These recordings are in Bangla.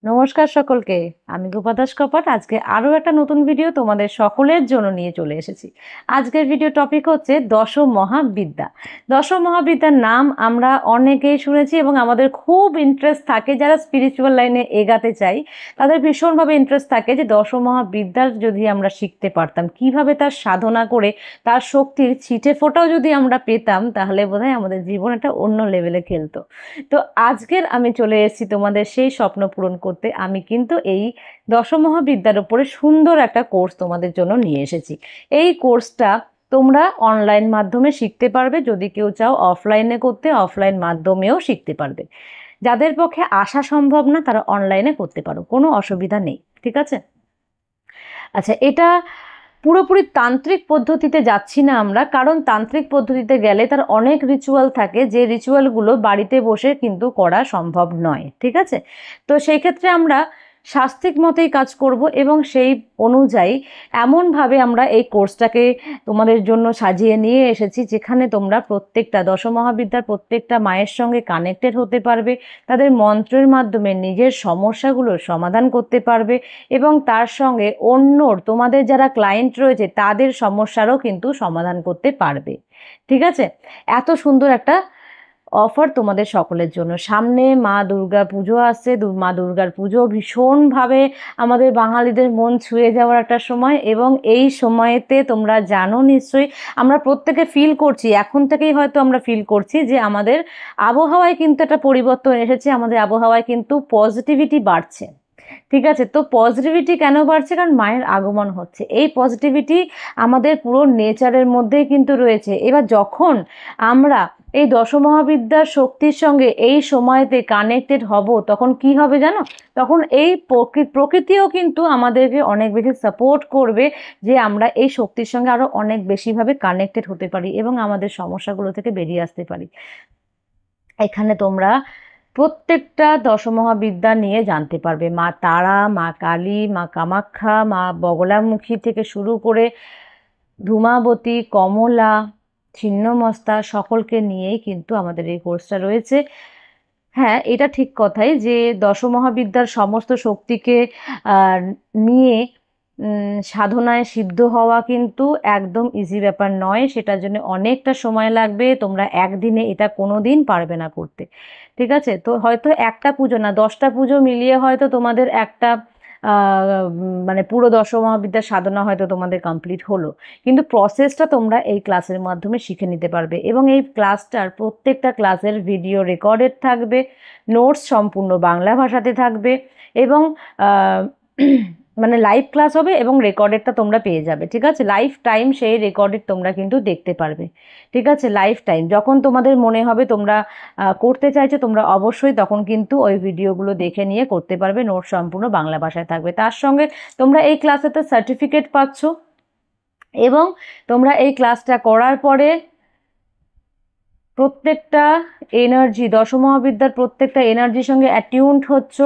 নমস্কার সকলকে। আমি গোপা দাস কপাট। আজকে আরও একটা নতুন ভিডিও তোমাদের সকলের জন্য নিয়ে চলে এসেছি। আজকের ভিডিও টপিক হচ্ছে দশ মহাবিদ্যা। দশ মহাবিদ্যার নাম আমরা অনেকেই শুনেছি এবং আমাদের খুব ইন্টারেস্ট থাকে, যারা স্পিরিচুয়াল লাইনে এগাতে চাই তাদের ভীষণভাবে ইন্টারেস্ট থাকে যে দশ মহাবিদ্যার যদি আমরা শিখতে পারতাম, কিভাবে তার সাধনা করে তার শক্তির ছিটে ফোঁটাও যদি আমরা পেতাম, তাহলে বোধহয় আমাদের জীবন একটা অন্য লেভেলে খেলতো। তো আজকের আমি চলে এসেছি তোমাদের সেই স্বপ্ন পূরণ করতে। আমি কিন্তু এই দশমহাবিদ্যার উপরে সুন্দর একটা কোর্স তোমাদের জন্য নিয়ে এসেছি। এই কোর্সটা তোমরা অনলাইন মাধ্যমে শিখতে পারবে, যদি কেউ চাও অফলাইনে করতে অফলাইন মাধ্যমেও শিখতে পারবে। যাদের পক্ষে আসা সম্ভব না তারা অনলাইনে করতে পারো, কোনো অসুবিধা নেই, ঠিক আছে? আচ্ছা, এটা পুরোপুরি তান্ত্রিক পদ্ধতিতে যাচ্ছি না আমরা, কারণ তান্ত্রিক পদ্ধতিতে গেলে তার অনেক রিচুয়াল থাকে, যে রিচুয়ালগুলো বাড়িতে বসে কিন্তু করা সম্ভব নয়, ঠিক আছে? তো সেই ক্ষেত্রে আমরা শাস্ত্রিক মতেই কাজ করব এবং সেই অনুযায়ী এমনভাবে আমরা এই কোর্সটাকে তোমাদের জন্য সাজিয়ে নিয়ে এসেছি, যেখানে তোমরা প্রত্যেকটা দশমহাবিদ্যার প্রত্যেকটা মায়ের সঙ্গে কানেক্টেড হতে পারবে, তাদের মন্ত্রের মাধ্যমে নিজের সমস্যাগুলোর সমাধান করতে পারবে এবং তার সঙ্গে অন্যর তোমাদের যারা ক্লায়েন্ট রয়েছে তাদের সমস্যারও কিন্তু সমাধান করতে পারবে, ঠিক আছে? এত সুন্দর একটা অফার তোমাদের সকলের জন্য। সামনে মা দুর্গা পুজো আসছে। মা দুর্গার পুজো ভীষণভাবে আমাদের বাঙালিদের মন ছুঁয়ে যাওয়ার একটা সময়, এবং এই সময়েতে তোমরা জানো নিশ্চয়ই, আমরা প্রত্যেকে ফিল করছি, এখন থেকেই হয়তো আমরা ফিল করছি যে আমাদের আবহাওয়ায় কিন্তু একটা পরিবর্তন এসেছে, আমাদের আবহাওয়ায় কিন্তু পজিটিভিটি বাড়ছে, ঠিক আছে? তো পজিটিভিটি কেন বাড়ছে? কারণ মায়ের আগমন হচ্ছে। এই পজিটিভিটি আমাদের পুরো নেচারের মধ্যেই কিন্তু রয়েছে। এবার যখন আমরা এই দশমহাবিদ্যার শক্তির সঙ্গে এই সময়তে কানেক্টেড হব, তখন কি হবে জানো? তখন এই প্রকৃতিও কিন্তু আমাদেরকে অনেক বেশি সাপোর্ট করবে, যে আমরা এই শক্তির সঙ্গে আরও অনেক বেশিভাবে কানেক্টেড হতে পারি এবং আমাদের সমস্যাগুলো থেকে বেরিয়ে আসতে পারি। এখানে তোমরা প্রত্যেকটা দশমহাবিদ্যা নিয়ে জানতে পারবে। মা তারা, মা কালী, মা কামাখ্যা, মা বগলামুখী থেকে শুরু করে ধূমাবতী, কমলা, ছিন্নমস্তা, সকলকে নিয়েই কিন্তু আমাদের এই কোর্সটা রয়েছে। হ্যাঁ, এটা ঠিক কথাই যে দশমহাবিদ্যার সমস্ত শক্তিকে নিয়ে সাধনায় সিদ্ধ হওয়া কিন্তু একদম ইজি ব্যাপার নয়। সেটার জন্য অনেকটা সময় লাগবে। তোমরা একদিনে এটা কোনো দিন পারবে না করতে, ঠিক আছে? তো হয়তো একটা পুজো না, 10টা পুজো মিলিয়ে হয়তো তোমাদের একটা মানে পুরো দশমহাবিদ্যার সাধনা হয়তো তোমাদের কমপ্লিট হলো, কিন্তু প্রসেসটা তোমরা এই ক্লাসের মাধ্যমে শিখে নিতে পারবে। এবং এই ক্লাসটার প্রত্যেকটা ক্লাসের ভিডিও রেকর্ডেড থাকবে, নোটস সম্পূর্ণ বাংলা ভাষাতে থাকবে এবং মানে লাইভ ক্লাস হবে এবং রেকর্ডেডটা তোমরা পেয়ে যাবে, ঠিক আছে? লাইফ টাইম সেই রেকর্ডেড তোমরা কিন্তু দেখতে পারবে, ঠিক আছে? লাইফ টাইম যখন তোমাদের মনে হবে তোমরা করতে চাইছো, তোমরা অবশ্যই তখন কিন্তু ওই ভিডিওগুলো দেখে নিয়ে করতে পারবে। নোট সম্পূর্ণ বাংলা ভাষায় থাকবে। তার সঙ্গে তোমরা এই ক্লাসেতে সার্টিফিকেট পাচ্ছ এবং তোমরা এই ক্লাসটা করার পরে প্রত্যেকটা এনার্জি, দশমহাবিদ্যার প্রত্যেকটা এনার্জির সঙ্গে অ্যাটিউনড হচ্ছ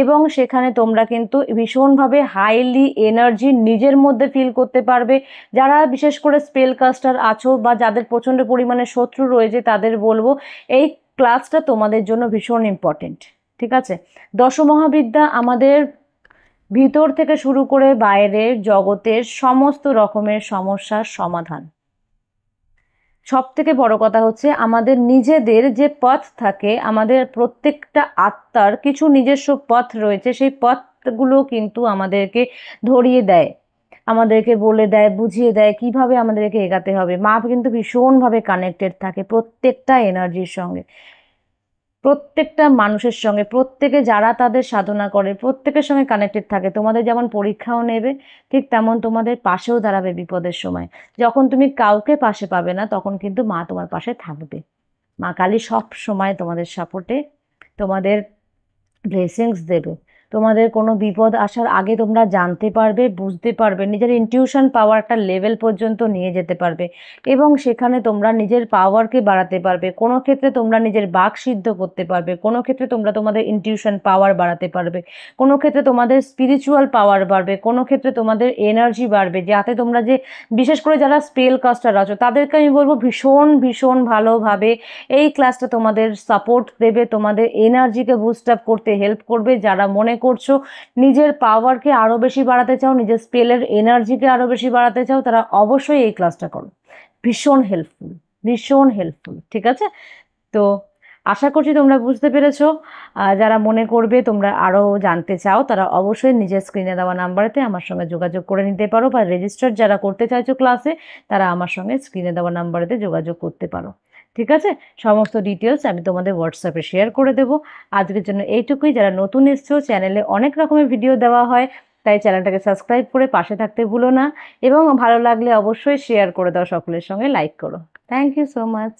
এবং সেখানে তোমরা কিন্তু ভীষণভাবে হাইলি এনার্জি নিজের মধ্যে ফিল করতে পারবে। যারা বিশেষ করে স্পেল কাস্টার আছো বা যাদের প্রচণ্ড পরিমাণে শত্রু রয়েছে, তাদের বলবো এই ক্লাসটা তোমাদের জন্য ভীষণ ইম্পর্টেন্ট, ঠিক আছে? দশমহাবিদ্যা আমাদের ভিতর থেকে শুরু করে বাইরের জগতের সমস্ত রকমের সমস্যার সমাধান। সব থেকে বড় কথা হচ্ছে আমাদের নিজেদের যে পথ থাকে, আমাদের প্রত্যেকটা আত্মার কিছু নিজস্ব পথ রয়েছে, সেই পথগুলো কিন্তু আমাদেরকে ধরিয়ে দেয়, আমাদেরকে বলে দেয়, বুঝিয়ে দেয় কিভাবে আমাদেরকে এগাতে হবে। মা কিন্তু ভীষণভাবে কানেক্টেড থাকে প্রত্যেকটা এনার্জির সঙ্গে, প্রত্যেকটা মানুষের সঙ্গে, প্রত্যেকে যারা তাদের সাধনা করে প্রত্যেকের সঙ্গে কানেক্টেড থাকে। তোমাদের যেমন পরীক্ষাও নেবে, ঠিক তেমন তোমাদের পাশেও দাঁড়াবে বিপদের সময়। যখন তুমি কাউকে পাশে পাবে না, তখন কিন্তু মা তোমার পাশে থাকবে। মা কালী সব সময় তোমাদের সাপোর্টে, তোমাদের ব্লেসিংস দেবে। তোমাদের কোনো বিপদ আসার আগে তোমরা জানতে পারবে, বুঝতে পারবে, নিজের ইনটিউশন পাওয়ার একটা লেভেল পর্যন্ত নিয়ে যেতে পারবে এবং সেখানে তোমরা নিজের পাওয়ারকে বাড়াতে পারবে। কোনো ক্ষেত্রে তোমরা নিজের বাক সিদ্ধ করতে পারবে, কোনো ক্ষেত্রে তোমরা তোমাদের ইনটিউশন পাওয়ার বাড়াতে পারবে, কোনো ক্ষেত্রে তোমাদের স্পিরিচুয়াল পাওয়ার বাড়বে, কোনো ক্ষেত্রে তোমাদের এনার্জি বাড়বে। যাতে তোমরা যে বিশেষ করে যারা স্পেল কাস্টার আছো তাদেরকে আমি বলবো ভীষণ ভীষণ ভালোভাবে এই ক্লাসটা তোমাদের সাপোর্ট দেবে, তোমাদের এনার্জিকে বুস্ট আপ করতে হেল্প করবে। যারা মনে করছো নিজের পাওয়ারকে আরও বেশি বাড়াতে চাও, নিজের স্পেলের এনার্জিকে আরও বেশি বাড়াতে চাও, তারা অবশ্যই এই ক্লাসটা করো। ভীষণ হেল্পফুল, ভীষণ হেল্পফুল। ঠিক আছে, তো আশা করছি তোমরা বুঝতে পেরেছো। যারা মনে করবে তোমরা আরও জানতে চাও তারা অবশ্যই নিজের স্ক্রিনে দেওয়া নাম্বারেতে আমার সঙ্গে যোগাযোগ করে নিতে পারো, বা রেজিস্টার যারা করতে চাইছো ক্লাসে তারা আমার সঙ্গে স্ক্রিনে দেওয়া নাম্বারেতে যোগাযোগ করতে পারো। ঠিক আছে, সমস্ত ডিটেলস আমি তোমাদের হোয়াটসঅ্যাপে শেয়ার করে দেবো। আজকের জন্য এইটুকুই। যারা নতুন এসছো, চ্যানেলে অনেক রকমের ভিডিও দেওয়া হয়, তাই চ্যানেলটাকে সাবস্ক্রাইব করে পাশে থাকতে ভুলো না, এবং ভালো লাগলে অবশ্যই শেয়ার করে দাও, সকলের সঙ্গে লাইক করো। Thank you so much.